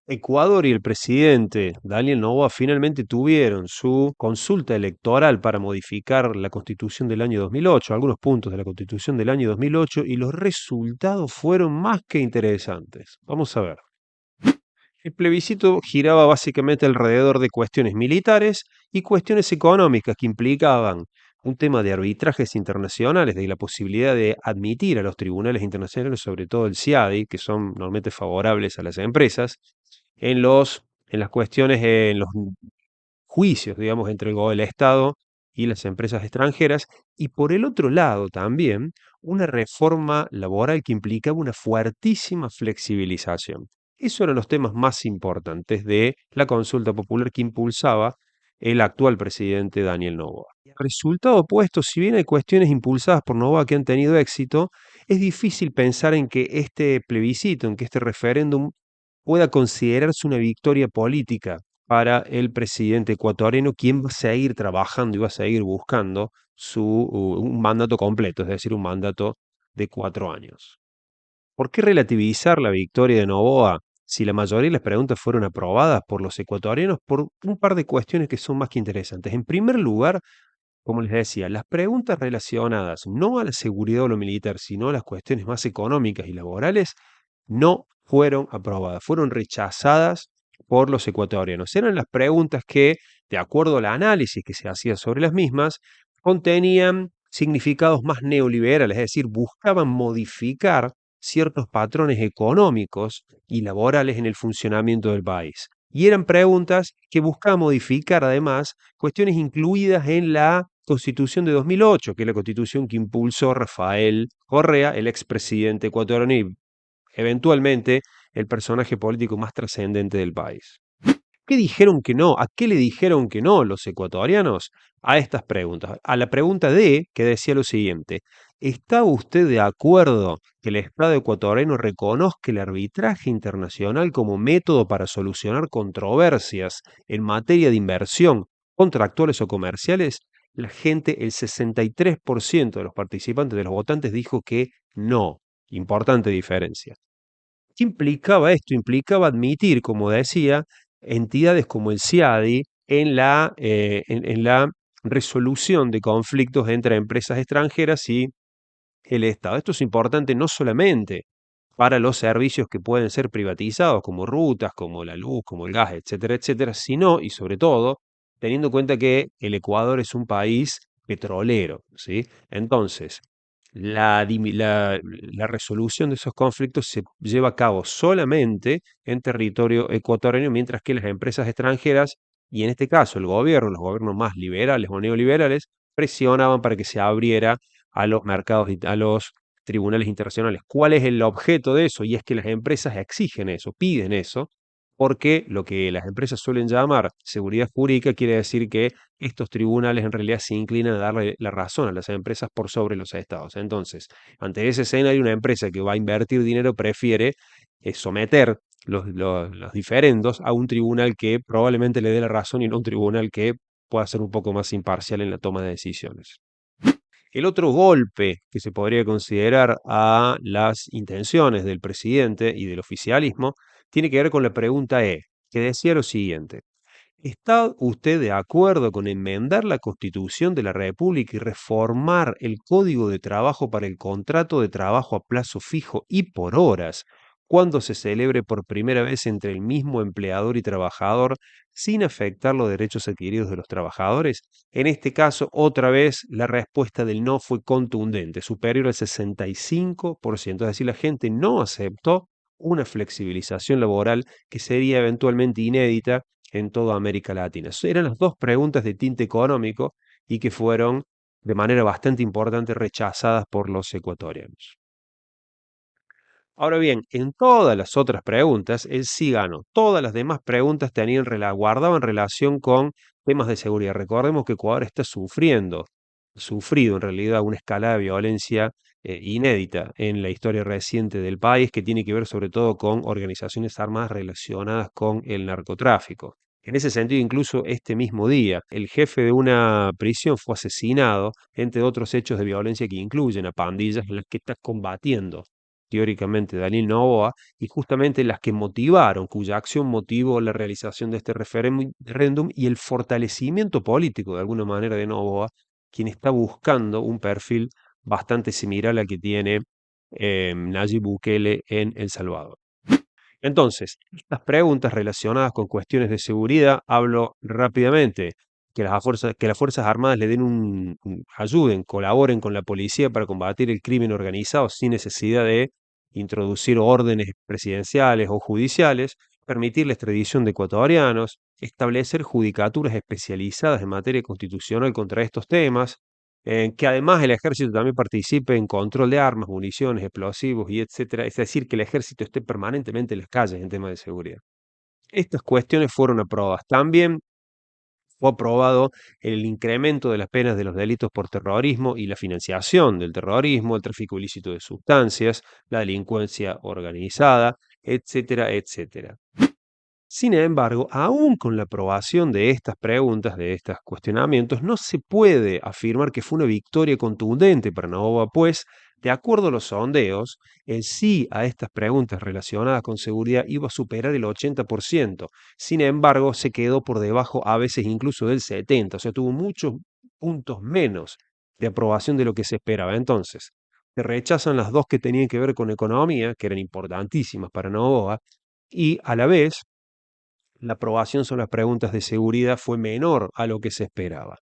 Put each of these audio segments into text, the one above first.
Ecuador y el presidente Daniel Noboa finalmente tuvieron su consulta electoral para modificar la Constitución del año 2008, algunos puntos de la Constitución del año 2008, y los resultados fueron más que interesantes. Vamos a ver. El plebiscito giraba básicamente alrededor de cuestiones militares y cuestiones económicas que implicaban un tema de arbitrajes internacionales, de la posibilidad de admitir a los tribunales internacionales, sobre todo el CIADI, que son normalmente favorables a las empresas, en las cuestiones, en los juicios, digamos, entre el Estado y las empresas extranjeras, y por el otro lado también una reforma laboral que implicaba una fuertísima flexibilización. Esos eran los temas más importantes de la consulta popular que impulsaba el actual presidente Daniel Noboa. El resultado opuesto, si bien hay cuestiones impulsadas por Noboa que han tenido éxito, es difícil pensar en que este plebiscito, en que este referéndum pueda considerarse una victoria política para el presidente ecuatoriano, quien va a seguir trabajando y va a seguir buscando un mandato completo, es decir, un mandato de 4 años. ¿Por qué relativizar la victoria de Noboa si la mayoría de las preguntas fueron aprobadas por los ecuatorianos? Por un par de cuestiones que son más que interesantes. En primer lugar, como les decía, las preguntas relacionadas no a la seguridad o lo militar, sino a las cuestiones más económicas y laborales, no fueron aprobadas, fueron rechazadas por los ecuatorianos. Eran las preguntas que, de acuerdo al análisis que se hacía sobre las mismas, contenían significados más neoliberales, es decir, buscaban modificar ciertos patrones económicos y laborales en el funcionamiento del país. Y eran preguntas que buscaban modificar además cuestiones incluidas en la Constitución de 2008, que es la constitución que impulsó Rafael Correa, el expresidente ecuatoriano y eventualmente el personaje político más trascendente del país. ¿Qué dijeron que no? ¿A qué le dijeron que no los ecuatorianos? A estas preguntas. A la pregunta D, que decía lo siguiente: ¿está usted de acuerdo que el Estado ecuatoriano reconozca el arbitraje internacional como método para solucionar controversias en materia de inversión, contractuales o comerciales? La gente, el 63% de los participantes, de los votantes, dijo que no. Importante diferencia. ¿Qué implicaba esto? Implicaba admitir, como decía, entidades como el CIADI en la resolución de conflictos entre empresas extranjeras y el Estado. Esto es importante no solamente para los servicios que pueden ser privatizados, como rutas, como la luz, como el gas, etcétera, etcétera, sino y sobre todo teniendo en cuenta que el Ecuador es un país petrolero, ¿sí? Entonces, la resolución de esos conflictos se lleva a cabo solamente en territorio ecuatoriano, mientras que las empresas extranjeras, y en este caso el gobierno, los gobiernos más liberales o neoliberales, presionaban para que se abriera a los mercados, a los tribunales internacionales. ¿Cuál es el objeto de eso? Y es que las empresas exigen eso, piden eso, porque lo que las empresas suelen llamar seguridad jurídica quiere decir que estos tribunales en realidad se inclinan a darle la razón a las empresas por sobre los estados. Entonces, ante ese escenario, una empresa que va a invertir dinero prefiere someter los diferendos a un tribunal que probablemente le dé la razón y no un tribunal que pueda ser un poco más imparcial en la toma de decisiones. El otro golpe que se podría considerar a las intenciones del presidente y del oficialismo tiene que ver con la pregunta E, que decía lo siguiente: ¿está usted de acuerdo con enmendar la Constitución de la República y reformar el Código de Trabajo para el contrato de trabajo a plazo fijo y por horas, cuando se celebre por primera vez entre el mismo empleador y trabajador, sin afectar los derechos adquiridos de los trabajadores? En este caso, otra vez, la respuesta del no fue contundente, superior al 65%. Es decir, la gente no aceptó una flexibilización laboral que sería eventualmente inédita en toda América Latina. Eran las dos preguntas de tinte económico y que fueron de manera bastante importante rechazadas por los ecuatorianos. Ahora bien, en todas las otras preguntas, él sí ganó. Todas las demás preguntas guardaban relación con temas de seguridad. Recordemos que Ecuador está sufrido en realidad una escalada de violencia inédita en la historia reciente del país, que tiene que ver sobre todo con organizaciones armadas relacionadas con el narcotráfico. En ese sentido, incluso este mismo día, el jefe de una prisión fue asesinado, entre otros hechos de violencia que incluyen a pandillas en las que está combatiendo teóricamente Daniel Noboa, y justamente las que motivaron, cuya acción motivó la realización de este referéndum y el fortalecimiento político de alguna manera de Noboa, quien está buscando un perfil bastante similar al que tiene Nayib Bukele en El Salvador. Entonces, estas preguntas relacionadas con cuestiones de seguridad, hablo rápidamente, que las Fuerzas Armadas le den ayuden, colaboren con la policía para combatir el crimen organizado sin necesidad de introducir órdenes presidenciales o judiciales, permitir la extradición de ecuatorianos, establecer judicaturas especializadas en materia constitucional contra estos temas, que además el ejército también participe en control de armas, municiones, explosivos y etcétera. Es decir, que el ejército esté permanentemente en las calles en temas de seguridad. Estas cuestiones fueron aprobadas. También fue aprobado el incremento de las penas de los delitos por terrorismo y la financiación del terrorismo, el tráfico ilícito de sustancias, la delincuencia organizada, etcétera, etcétera. Sin embargo, aún con la aprobación de estas preguntas, de estos cuestionamientos, no se puede afirmar que fue una victoria contundente para Noboa, pues, de acuerdo a los sondeos, el sí a estas preguntas relacionadas con seguridad iba a superar el 80%. Sin embargo, se quedó por debajo, a veces incluso del 70%, o sea, tuvo muchos puntos menos de aprobación de lo que se esperaba. Entonces, se rechazan las dos que tenían que ver con economía, que eran importantísimas para Noboa, y a la vez la aprobación sobre las preguntas de seguridad fue menor a lo que se esperaba.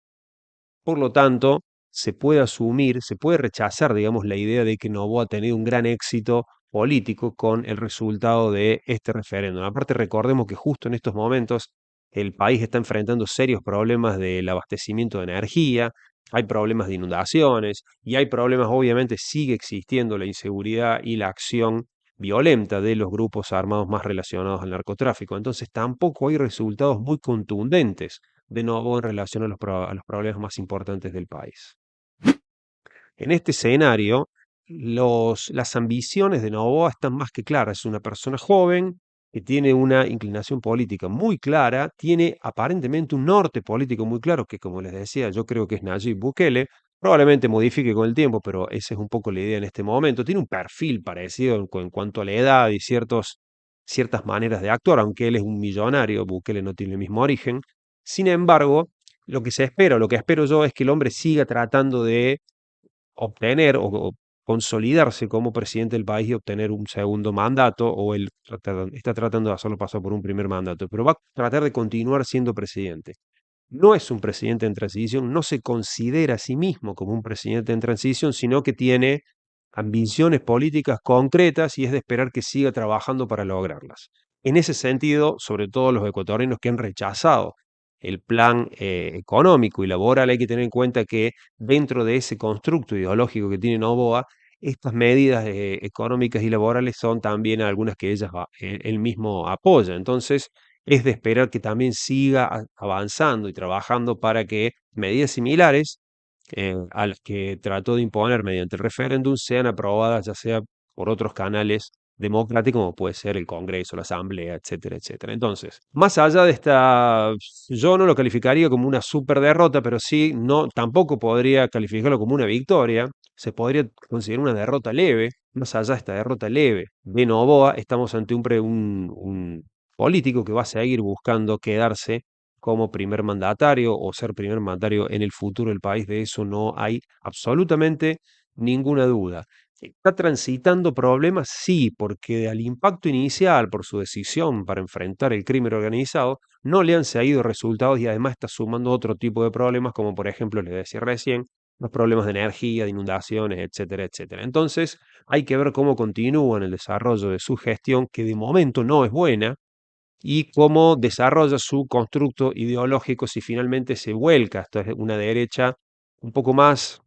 Por lo tanto, se puede asumir, se puede rechazar, digamos, la idea de que Noboa ha tenido un gran éxito político con el resultado de este referéndum. Aparte, recordemos que justo en estos momentos el país está enfrentando serios problemas del abastecimiento de energía, hay problemas de inundaciones y hay problemas, obviamente, sigue existiendo la inseguridad y la acción violenta de los grupos armados más relacionados al narcotráfico. Entonces, tampoco hay resultados muy contundentes de nuevo en relación a a los problemas más importantes del país. En este escenario, las ambiciones de Noboa están más que claras. Es una persona joven que tiene una inclinación política muy clara, tiene aparentemente un norte político muy claro, que como les decía, yo creo que es Nayib Bukele, probablemente modifique con el tiempo, pero esa es un poco la idea en este momento. Tiene un perfil parecido en cuanto a la edad y ciertas maneras de actuar, aunque él es un millonario, Bukele no tiene el mismo origen. Sin embargo, lo que se espera, lo que espero yo es que el hombre siga tratando de obtener o consolidarse como presidente del país y obtener un segundo mandato, o él está tratando de hacerlo pasar por un primer mandato, pero va a tratar de continuar siendo presidente. No es un presidente en transición, no se considera a sí mismo como un presidente en transición, sino que tiene ambiciones políticas concretas y es de esperar que siga trabajando para lograrlas. En ese sentido, sobre todo los ecuatorianos que han rechazado el plan económico y laboral, hay que tener en cuenta que dentro de ese constructo ideológico que tiene Noboa, estas medidas económicas y laborales son también algunas que él mismo apoya. Entonces, es de esperar que también siga avanzando y trabajando para que medidas similares a las que trató de imponer mediante el referéndum sean aprobadas ya sea por otros canales democráticos como puede ser el Congreso, la Asamblea, etcétera, etcétera. Entonces, más allá de yo no lo calificaría como una super derrota, pero sí, no, tampoco podría calificarlo como una victoria, se podría considerar una derrota leve. Más allá de esta derrota leve de Noboa, estamos ante un político que va a seguir buscando quedarse como primer mandatario o ser primer mandatario en el futuro del país, de eso no hay absolutamente ninguna duda. ¿Está transitando problemas? Sí, porque al impacto inicial por su decisión para enfrentar el crimen organizado, no le han seguido resultados y además está sumando otro tipo de problemas, como por ejemplo, les decía recién, los problemas de energía, de inundaciones, etcétera, etcétera. Entonces, hay que ver cómo continúa en el desarrollo de su gestión, que de momento no es buena, y cómo desarrolla su constructo ideológico si finalmente se vuelca. Esto es una derecha un poco más,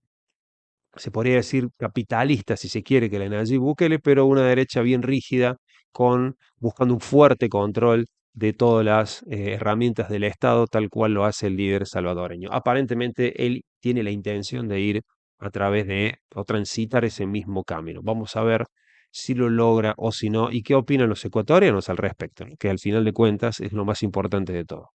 se podría decir, capitalista, si se quiere, que la de Nayib Bukele, pero una derecha bien rígida, buscando un fuerte control de todas las herramientas del Estado, tal cual lo hace el líder salvadoreño. Aparentemente, él tiene la intención de ir a través de, o transitar ese mismo camino. Vamos a ver si lo logra o si no, y qué opinan los ecuatorianos al respecto, que al final de cuentas es lo más importante de todo.